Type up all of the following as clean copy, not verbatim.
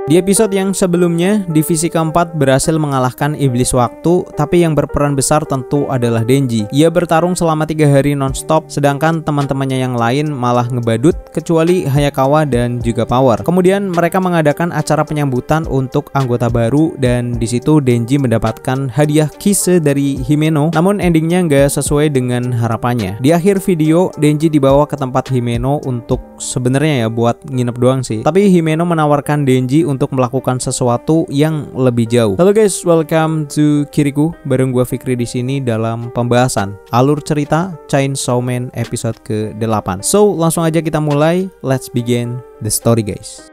Di episode yang sebelumnya, divisi keempat berhasil mengalahkan iblis waktu, tapi yang berperan besar tentu adalah Denji. Ia bertarung selama 3 hari non-stop, sedangkan teman-temannya yang lain malah ngebadut, kecuali Hayakawa dan juga Power. Kemudian mereka mengadakan acara penyambutan untuk anggota baru, dan di situ Denji mendapatkan hadiah kise dari Himeno, namun endingnya nggak sesuai dengan harapannya. Di akhir video, Denji dibawa ke tempat Himeno untuk sebenarnya ya buat nginep doang sih. Tapi Himeno menawarkan Denji untuk melakukan sesuatu yang lebih jauh. Halo guys, welcome to Kiriku. Bareng gua Fikri di sini dalam pembahasan alur cerita Chainsaw Man episode ke-8. So, langsung aja kita mulai. Let's begin the story, guys.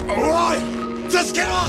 Alright, let's get on.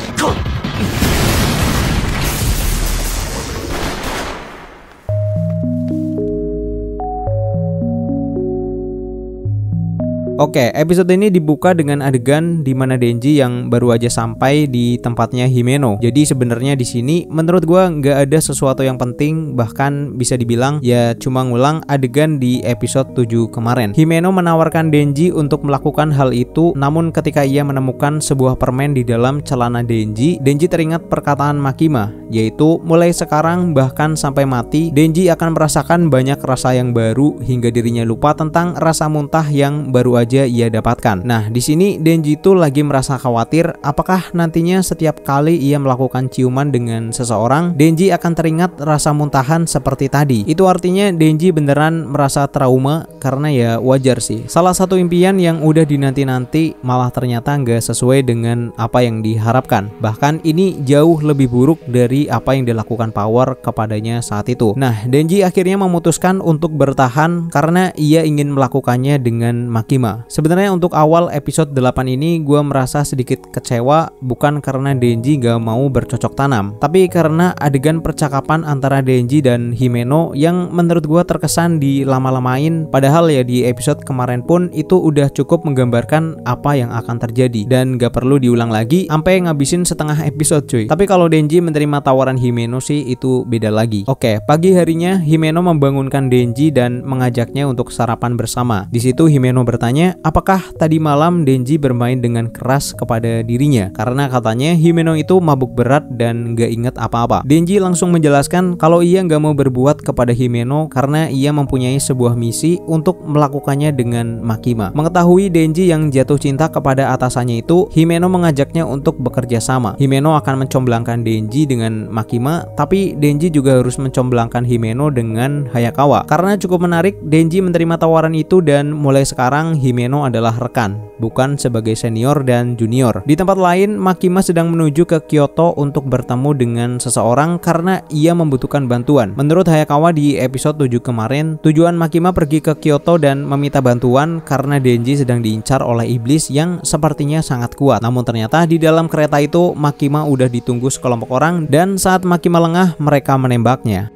Oke, episode ini dibuka dengan adegan di mana Denji yang baru aja sampai di tempatnya Himeno. Jadi sebenarnya di sini menurut gua nggak ada sesuatu yang penting, bahkan bisa dibilang ya cuma ngulang adegan di episode 7 kemarin. Himeno menawarkan Denji untuk melakukan hal itu, namun ketika ia menemukan sebuah permen di dalam celana Denji, Denji teringat perkataan Makima, yaitu mulai sekarang bahkan sampai mati, Denji akan merasakan banyak rasa yang baru hingga dirinya lupa tentang rasa muntah yang baru aja ia dapatkan. Nah, di sini Denji itu lagi merasa khawatir apakah nantinya setiap kali ia melakukan ciuman dengan seseorang, Denji akan teringat rasa muntahan seperti tadi. Itu artinya Denji beneran merasa trauma, karena ya wajar sih. Salah satu impian yang udah dinanti-nanti malah ternyata nggak sesuai dengan apa yang diharapkan. Bahkan ini jauh lebih buruk dari apa yang dilakukan Power kepadanya saat itu. Nah, Denji akhirnya memutuskan untuk bertahan karena ia ingin melakukannya dengan Makima. Sebenarnya untuk awal episode 8 ini gue merasa sedikit kecewa, bukan karena Denji gak mau bercocok tanam, tapi karena adegan percakapan antara Denji dan Himeno yang menurut gue terkesan dilama-lamain. Padahal ya di episode kemarin pun itu udah cukup menggambarkan apa yang akan terjadi dan gak perlu diulang lagi sampai ngabisin setengah episode cuy. Tapi kalau Denji menerima tawaran Himeno sih itu beda lagi. Oke, pagi harinya Himeno membangunkan Denji dan mengajaknya untuk sarapan bersama. Di situ Himeno bertanya apakah tadi malam Denji bermain dengan keras kepada dirinya, karena katanya Himeno itu mabuk berat dan gak inget apa-apa. Denji langsung menjelaskan kalau ia gak mau berbuat kepada Himeno karena ia mempunyai sebuah misi untuk melakukannya dengan Makima. Mengetahui Denji yang jatuh cinta kepada atasannya itu, Himeno mengajaknya untuk bekerja sama. Himeno akan mencomblangkan Denji dengan Makima, tapi Denji juga harus mencomblangkan Himeno dengan Hayakawa. Karena cukup menarik, Denji menerima tawaran itu dan mulai sekarang Himeno adalah rekan, bukan sebagai senior dan junior. Di tempat lain, Makima sedang menuju ke Kyoto untuk bertemu dengan seseorang karena ia membutuhkan bantuan. Menurut Hayakawa di episode 7 kemarin, tujuan Makima pergi ke Kyoto dan meminta bantuan karena Denji sedang diincar oleh iblis yang sepertinya sangat kuat. Namun ternyata di dalam kereta itu Makima udah ditunggu sekelompok orang, dan saat Makima lengah, mereka menembaknya.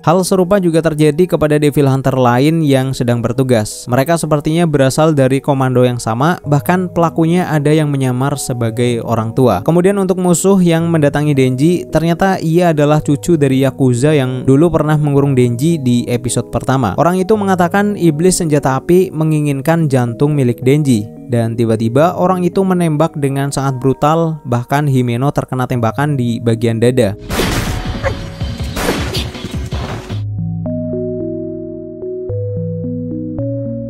Hal serupa juga terjadi kepada Devil Hunter lain yang sedang bertugas. Mereka sepertinya berasal dari komando yang sama, bahkan pelakunya ada yang menyamar sebagai orang tua. Kemudian untuk musuh yang mendatangi Denji, ternyata ia adalah cucu dari Yakuza yang dulu pernah mengurung Denji di episode pertama. Orang itu mengatakan iblis senjata api menginginkan jantung milik Denji. Dan tiba-tiba orang itu menembak dengan sangat brutal, bahkan Himeno terkena tembakan di bagian dada.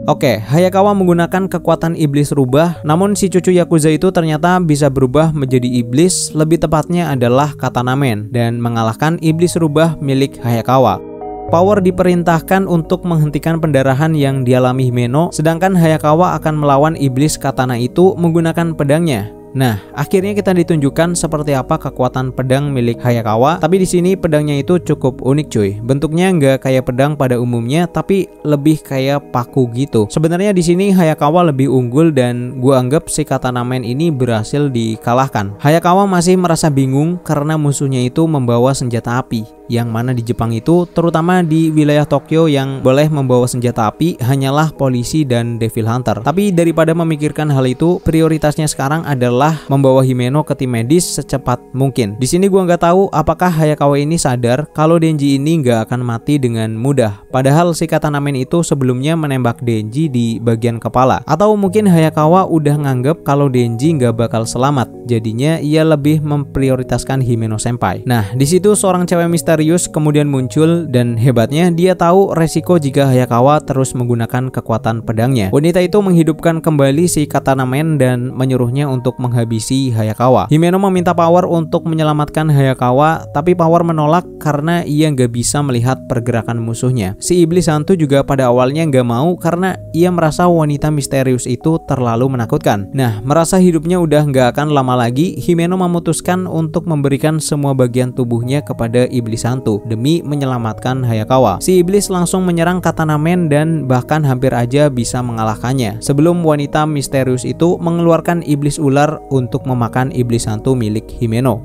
Oke, Hayakawa menggunakan kekuatan iblis rubah, namun si cucu Yakuza itu ternyata bisa berubah menjadi iblis, lebih tepatnya adalah Katana Man, dan mengalahkan iblis rubah milik Hayakawa. Power diperintahkan untuk menghentikan pendarahan yang dialami Himeno, sedangkan Hayakawa akan melawan iblis Katana itu menggunakan pedangnya. Nah, akhirnya kita ditunjukkan seperti apa kekuatan pedang milik Hayakawa. Tapi di sini pedangnya itu cukup unik cuy. Bentuknya nggak kayak pedang pada umumnya, tapi lebih kayak paku gitu. Sebenarnya di sini Hayakawa lebih unggul dan gua anggap si Katana Man ini berhasil dikalahkan. Hayakawa masih merasa bingung karena musuhnya itu membawa senjata api. Yang mana di Jepang itu, terutama di wilayah Tokyo, yang boleh membawa senjata api hanyalah polisi dan Devil Hunter. Tapi daripada memikirkan hal itu, prioritasnya sekarang adalah adalah membawa Himeno ke tim medis secepat mungkin. Di sini gua nggak tahu apakah Hayakawa ini sadar kalau Denji ini nggak akan mati dengan mudah. Padahal si Katana Man itu sebelumnya menembak Denji di bagian kepala. Atau mungkin Hayakawa udah nganggep kalau Denji nggak bakal selamat. Jadinya ia lebih memprioritaskan Himeno Senpai. Nah, di situ seorang cewek misterius kemudian muncul dan hebatnya dia tahu resiko jika Hayakawa terus menggunakan kekuatan pedangnya. Wanita itu menghidupkan kembali si Katana Man dan menyuruhnya untuk menghabisi Hayakawa. Himeno meminta Power untuk menyelamatkan Hayakawa, tapi Power menolak karena ia nggak bisa melihat pergerakan musuhnya. Si iblis hantu juga pada awalnya nggak mau karena ia merasa wanita misterius itu terlalu menakutkan. Nah, merasa hidupnya udah nggak akan lama lagi, Himeno memutuskan untuk memberikan semua bagian tubuhnya kepada iblis hantu demi menyelamatkan Hayakawa. Si iblis langsung menyerang Katana Man dan bahkan hampir aja bisa mengalahkannya. Sebelum wanita misterius itu mengeluarkan iblis ular untuk memakan iblis hantu milik Himeno.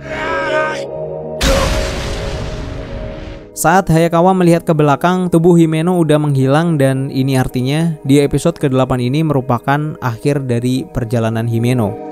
Saat Hayakawa melihat ke belakang, tubuh Himeno udah menghilang dan ini artinya di episode ke-8 ini merupakan akhir dari perjalanan Himeno.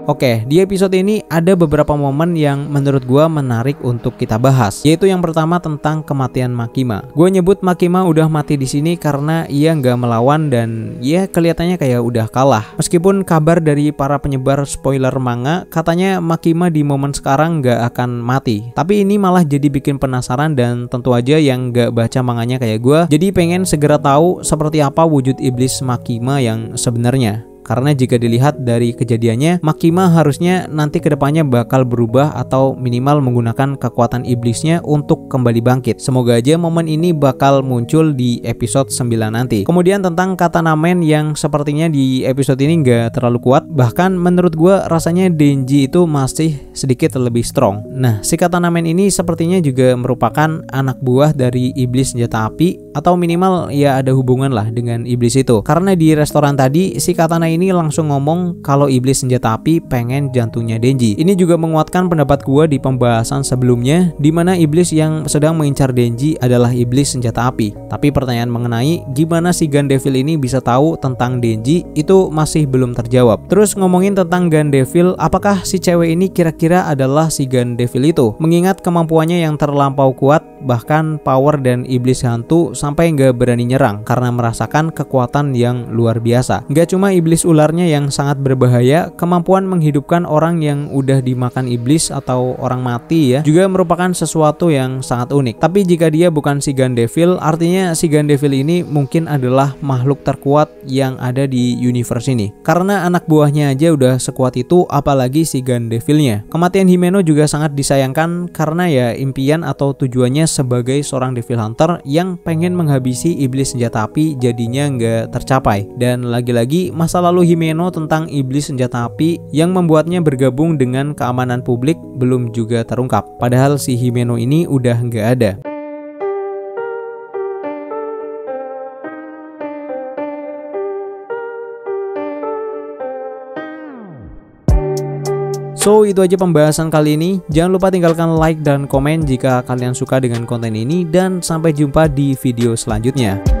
Oke, di episode ini ada beberapa momen yang menurut gua menarik untuk kita bahas. Yaitu yang pertama tentang kematian Makima. Gua nyebut Makima udah mati di sini karena ia nggak melawan dan ya kelihatannya kayak udah kalah. Meskipun kabar dari para penyebar spoiler manga katanya Makima di momen sekarang nggak akan mati. Tapi ini malah jadi bikin penasaran dan tentu aja yang nggak baca manganya kayak gua, jadi pengen segera tahu seperti apa wujud iblis Makima yang sebenarnya. Karena jika dilihat dari kejadiannya, Makima harusnya nanti kedepannya bakal berubah atau minimal menggunakan kekuatan iblisnya untuk kembali bangkit. Semoga aja momen ini bakal muncul di episode 9 nanti. Kemudian tentang Katana Man yang sepertinya di episode ini nggak terlalu kuat. Bahkan menurut gue rasanya Denji itu masih sedikit lebih strong. Nah, si Katana Man ini sepertinya juga merupakan anak buah dari iblis senjata api, atau minimal ya ada hubungan lah dengan iblis itu. Karena di restoran tadi si Katana ini langsung ngomong kalau iblis senjata api pengen jantungnya Denji. Ini juga menguatkan pendapat gua di pembahasan sebelumnya, di mana iblis yang sedang mengincar Denji adalah iblis senjata api. Tapi pertanyaan mengenai gimana si Gun Devil ini bisa tahu tentang Denji itu masih belum terjawab. Terus ngomongin tentang Gun Devil, apakah si cewek ini kira-kira adalah si Gun Devil itu? Mengingat kemampuannya yang terlampau kuat, bahkan Power dan iblis hantu sampai nggak berani nyerang karena merasakan kekuatan yang luar biasa. Nggak cuma iblis ularnya yang sangat berbahaya, kemampuan menghidupkan orang yang udah dimakan iblis atau orang mati ya juga merupakan sesuatu yang sangat unik. Tapi jika dia bukan si Gun Devil, artinya si Gun Devil ini mungkin adalah makhluk terkuat yang ada di universe ini. Karena anak buahnya aja udah sekuat itu, apalagi si Gun Devilnya. Kematian Himeno juga sangat disayangkan karena ya impian atau tujuannya sebagai seorang Devil Hunter yang pengen menghabisi iblis senjata api jadinya nggak tercapai. Dan lagi-lagi masalah lalu Himeno tentang iblis senjata api yang membuatnya bergabung dengan keamanan publik belum juga terungkap. Padahal si Himeno ini udah nggak ada. So, itu aja pembahasan kali ini. Jangan lupa tinggalkan like dan komen jika kalian suka dengan konten ini, dan sampai jumpa di video selanjutnya.